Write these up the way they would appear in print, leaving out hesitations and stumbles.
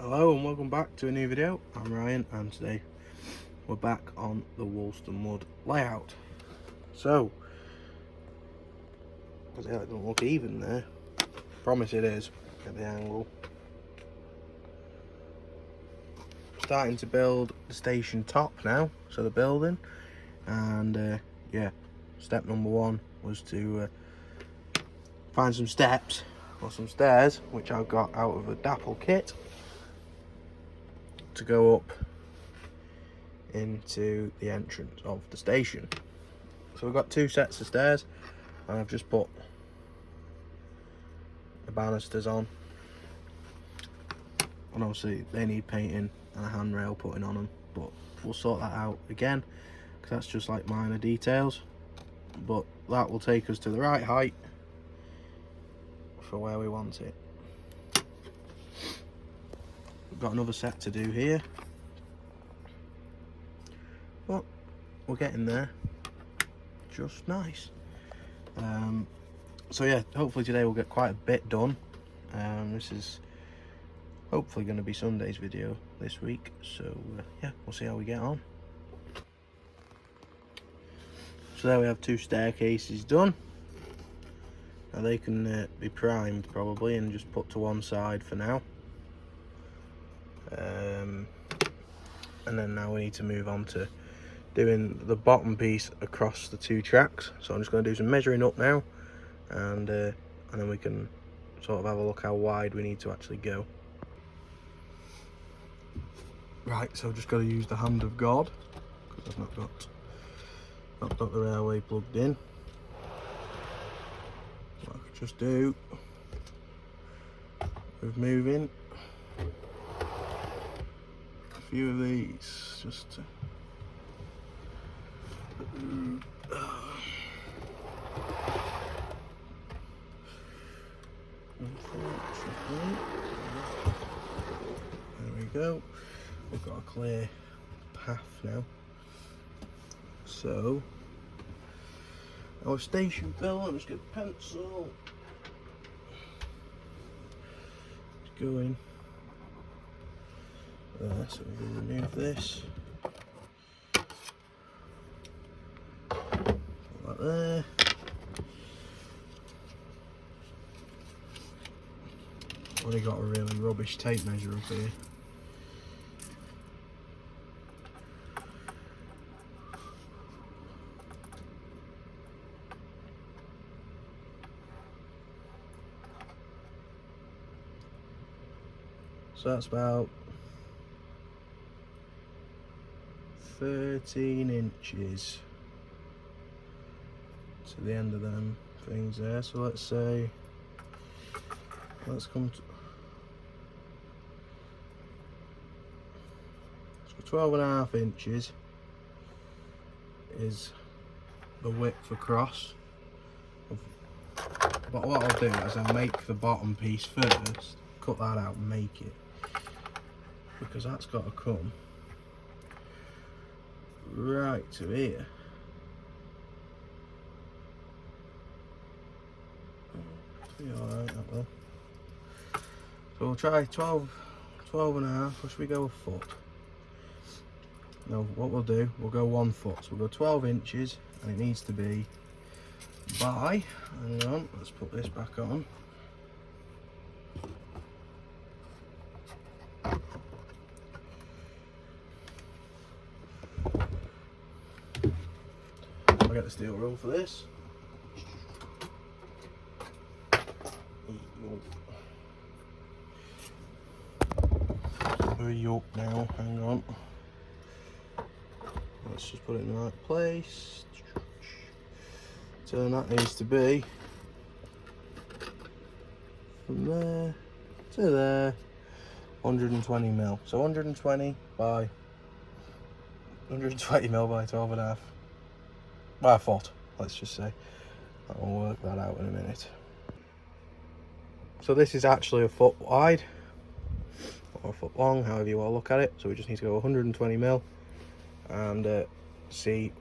Hello and welcome back to a new video. I'm Ryan and today we're back on the Woolston Wood layout. So, because it doesn't look even there, promise it is at the angle. Starting to build the station top now, so the building, and yeah, step number one was to find some steps or some stairs, which I've got out of a Dapple kit, to go up into the entrance of the station. So we've got two sets of stairs and I've just put the banisters on, and obviously they need painting and a handrail putting on them, but we'll sort that out again because that's just like minor details, but that will take us to the right height for where we want it. We've got another set to do here, but we're getting there just nice. So yeah, hopefully today we'll get quite a bit done. This is hopefully going to be Sunday's video this week, so yeah, we'll see how we get on. So there we have two staircases done. Now they can be primed probably and just put to one side for now. And then now we need to move on to doing the bottom piece across the two tracks. So I'm just going to do some measuring up now, and then we can sort of have a look how wide we need to actually go. Right, so I've just got to use the hand of God because I've not got the railway plugged in. What I could just do with moving a few of these just to there we go. We've got a clear path now. So our station bell, I'm just get a pencil. It's going there, so we can remove this. Put that there. Only got a really rubbish tape measure up here. So that's about 13 inches to the end of them things there. So let's say, let's come to 12.5 inches is the width across. But what I'll do is I'll make the bottom piece first, cut that out and make it, because that's got to come right to here. Alright, that will. So we'll try 12.5, or should we go a foot? No, what we'll do, we'll go 1 foot. So we'll go 12 inches, and it needs to be by, hang on, let's put this back on. I'll get the steel rule for this. Hurry up now, hang on. Let's just put it in the right place. So that needs to be from there to there, 120 mil. So 120 by 120 mil by 12.5 by a foot, let's just say. I'll work that out in a minute. So this is actually a foot wide, or a foot long, however you want to look at it. So we just need to go 120 mil and see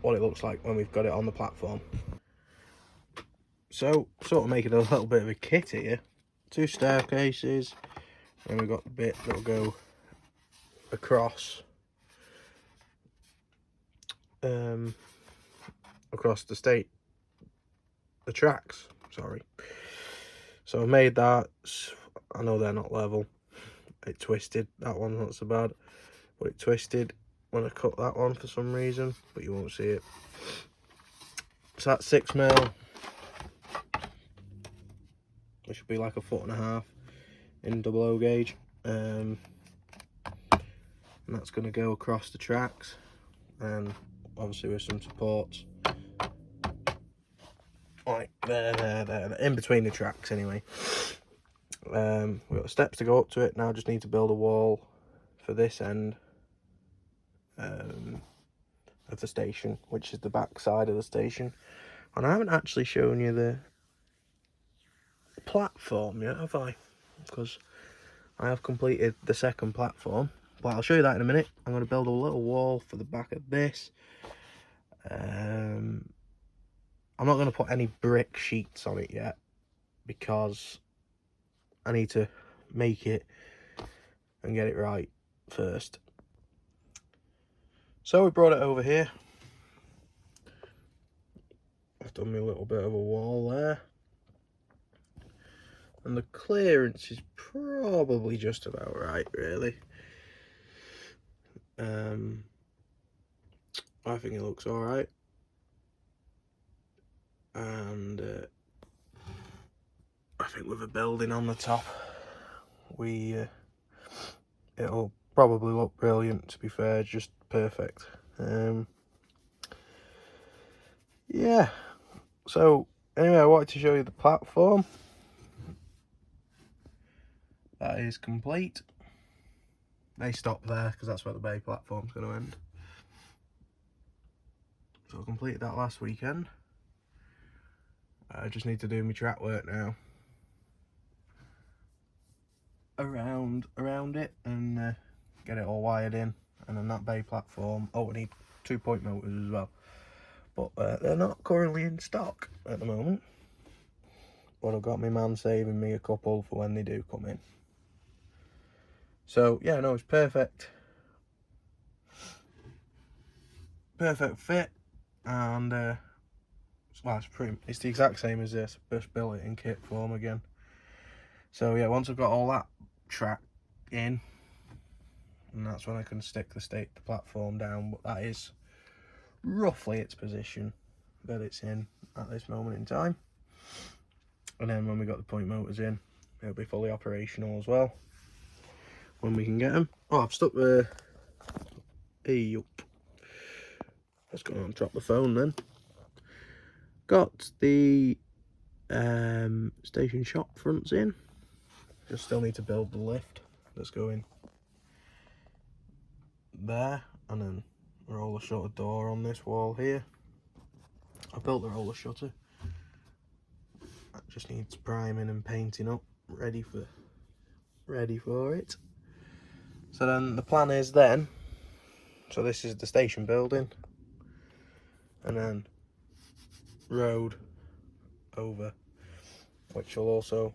what it looks like when we've got it on the platform. So sort of making a little bit of a kit here. Two staircases, Then we've got the bit that'll go across across the tracks, sorry. So I've made that. I know they're not level. It twisted, that one's not so bad, but it twisted when I cut that one for some reason, but you won't see it. So that's 6mm. It should be like a 1.5 foot in double O gauge. And that's going to go across the tracks, and obviously with some supports like there, in between the tracks anyway. We've got the steps to go up to it now. Just need to build a wall for this end of the station, which is the back side of the station. And I haven't actually shown you the platform yet, have I? Because I have completed the second platform, but I'll show you that in a minute. I'm going to build a little wall for the back of this. I'm not going to put any brick sheets on it yet, because I need to make it and get it right first. So we brought it over here. I've done me a little bit of a wall there, and the clearance is probably just about right, really. I think it looks all right, and I think with a building on the top, it'll probably look brilliant. To be fair, just perfect. Yeah. So anyway, I wanted to show you the platform. That is complete. They stop there because that's where the bay platform's going to end. So I completed that last weekend. I just need to do my track work now around it, and get it all wired in. And then that bay platform, oh, we need 2-point motors as well, but they're not currently in stock at the moment, but I've got my man saving me a couple for when they do come in. So yeah, no, it's perfect fit, and well, it's the exact same as this. Just built it in kit form again. So yeah, once I've got all that track in, and that's when I can stick the platform down. But that is roughly its position that it's in at this moment in time. And then when we got the point motors in, it'll be fully operational as well when we can get them. Oh, I've stuck the let's go and drop the phone then. Got the station shop fronts in. Just still need to build the lift that's going there, and then a roller shutter door on this wall here. I built the roller shutter. That just needs priming and painting up, ready for it. So then the plan is then, so this is the station building, and then road over, which will also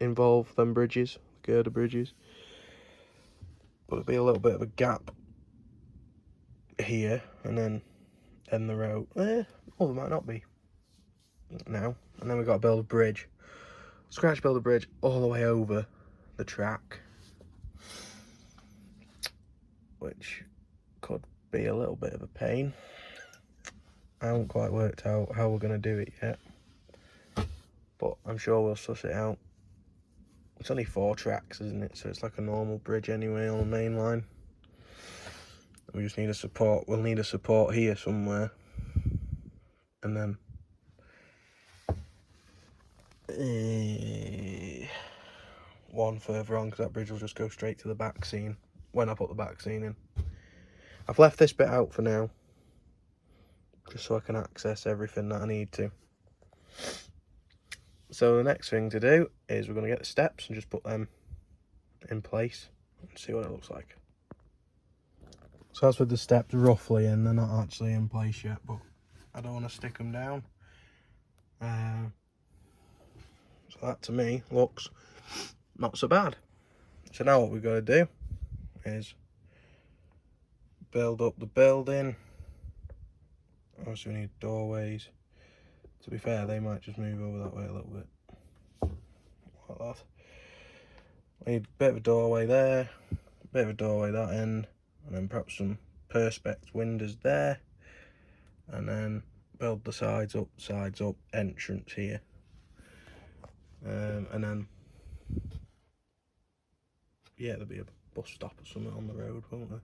involve them bridges, girder bridges, but it'll be a little bit of a gap here, and then end the road. Well, there might not be now. And then we've got to build a bridge, build a bridge all the way over the track, which could be a little bit of a pain. I haven't quite worked out how we're going to do it yet, but I'm sure we'll suss it out. It's only 4 tracks, isn't it? So it's like a normal bridge anyway on the main line. We just need a support. We'll need a support here somewhere, and then one further on, because that bridge will just go straight to the back scene when I put the back scene in. I've left this bit out for now, just so I can access everything that I need to. So the next thing to do is we're going to get the steps and just put them in place and see what it looks like. So that's with the steps roughly in. They're not actually in place yet, but I don't want to stick them down. So that to me looks not so bad. So now what we've got to do is build up the building. Also we need doorways. To be fair, they might just move over that way a little bit. Like that. We need a bit of a doorway there, a bit of a doorway that end, and then perhaps some perspex windows there. And then build the sides up, entrance here. And then, yeah, there'll be a bus stop or something on the road, won't there?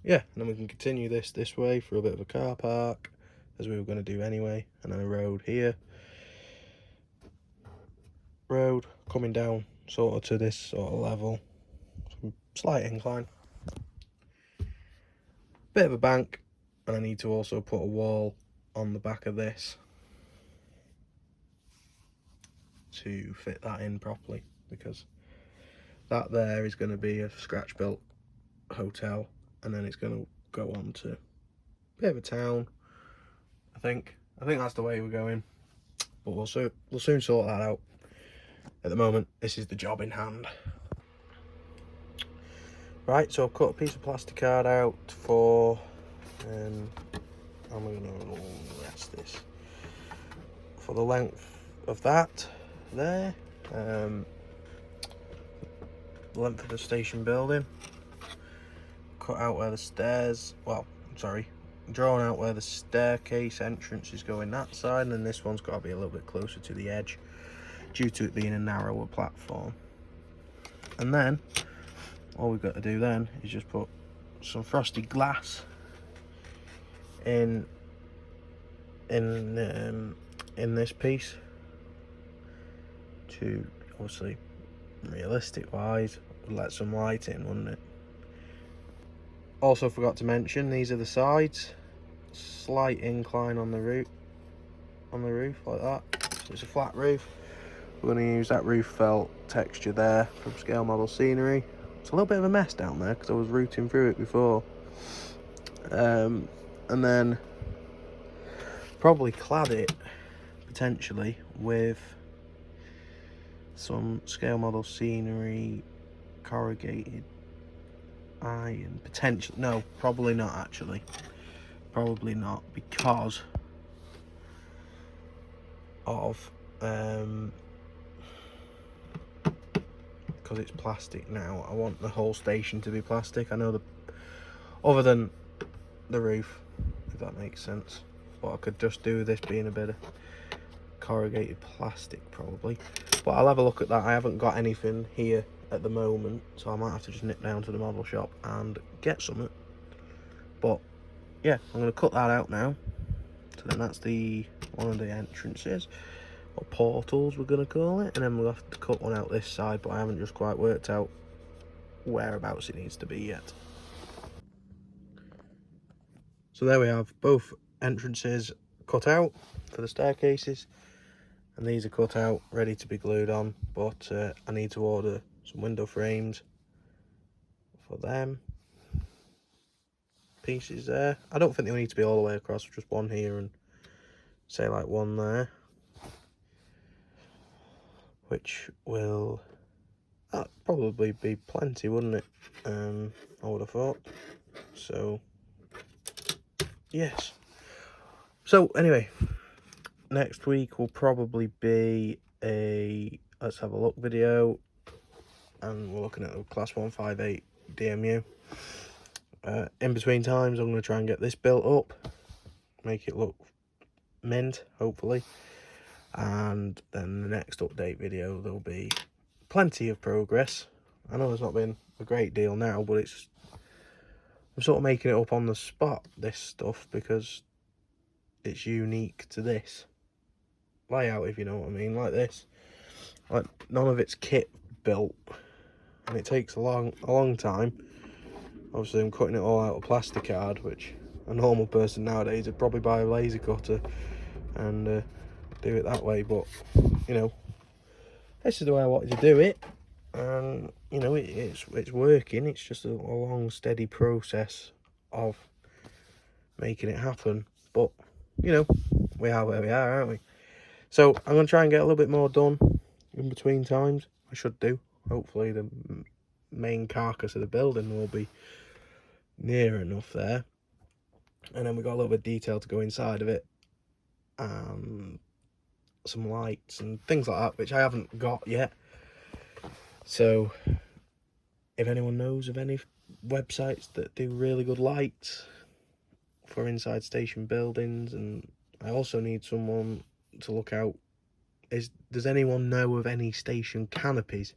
Yeah, and then we can continue this way for a bit of a car park, as we were going to do anyway, and then a road here. Road coming down sort of to this sort of level, some slight incline, bit of a bank, and I need to also put a wall on the back of this to fit that in properly, because that there is going to be a scratch built hotel, and then it's going to go on to a bit of a town. I think that's the way we're going, but we'll soon sort that out. At the moment, this is the job in hand. Right, so I've cut a piece of plastic card out for, I'm going to rest this for the length of that there, the length of the station building. Cut out where the stairs, drawn out where the staircase entrance is going that side, and then this one's got to be a little bit closer to the edge due to it being a narrower platform. And then all we've got to do then is just put some frosted glass in this piece to, obviously, realistic wise, let some light in, wouldn't it? Also forgot to mention, these are the sides, slight incline on the roof like that. So it's a flat roof. We're going to use that roof felt texture there from Scale Model Scenery. It's a little bit of a mess down there because I was rooting through it before. And then probably clad it potentially with some Scale Model Scenery corrugated iron. Potentially, no, probably not actually. Probably not, because of because it's plastic now. I want the whole station to be plastic. I know other than the roof, if that makes sense, but I could just do this being a bit of corrugated plastic probably, but I'll have a look at that. I haven't got anything here at the moment, so I might have to just nip down to the model shop and get something. But yeah, I'm going to cut that out now. So then that's one of the entrances, or portals we're going to call it, and then we'll have to cut one out this side, but I haven't just quite worked out whereabouts it needs to be yet. So there we have both entrances cut out for the staircases, and these are cut out ready to be glued on, but I need to order some window frames for them pieces there. I don't think they need to be all the way across, just one here and say like one there, which will probably be plenty, wouldn't it? I would have thought. So yes, so anyway, next week will probably be a let's have a look video, and we're looking at a class 158 DMU. In between times, I'm going to try and get this built up, make it look mint, hopefully, and then the next update video there'll be plenty of progress. I know there's not been a great deal now, but I'm sort of making it up on the spot, this stuff, because it's unique to this layout, if you know what I mean. Like this, like none of it's kit built, and it takes a long time. Obviously I'm cutting it all out of plastic card, which a normal person nowadays would probably buy a laser cutter and do it that way, but you know, this is the way I wanted to do it, and you know, it's working. It's just a long steady process of making it happen, but you know, we are where we are, aren't we? So I'm going to try and get a little bit more done in between times. I should do. Hopefully the main carcass of the building will be near enough there. And then we got a little bit of detail to go inside of it. Some lights and things like that, which I haven't got yet. So if anyone knows of any websites that do really good lights for inside station buildings, and I also need someone to look out, does anyone know of any station canopies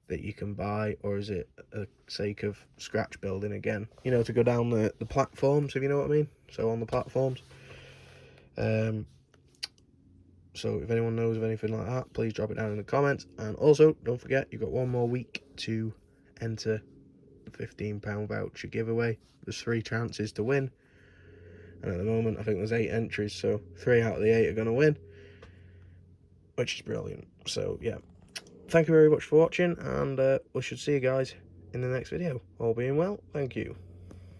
that you can buy, or is it a sake of scratch building again, you know, to go down the platforms, if you know what I mean, so on the platforms. So if anyone knows of anything like that, please drop it down in the comments. And also, don't forget, you've got one more week to enter the £15 voucher giveaway. There's 3 chances to win. And at the moment, I think there's 8 entries, so 3 out of the 8 are going to win. Which is brilliant. So, yeah. Thank you very much for watching, and we should see you guys in the next video. All being well, thank you.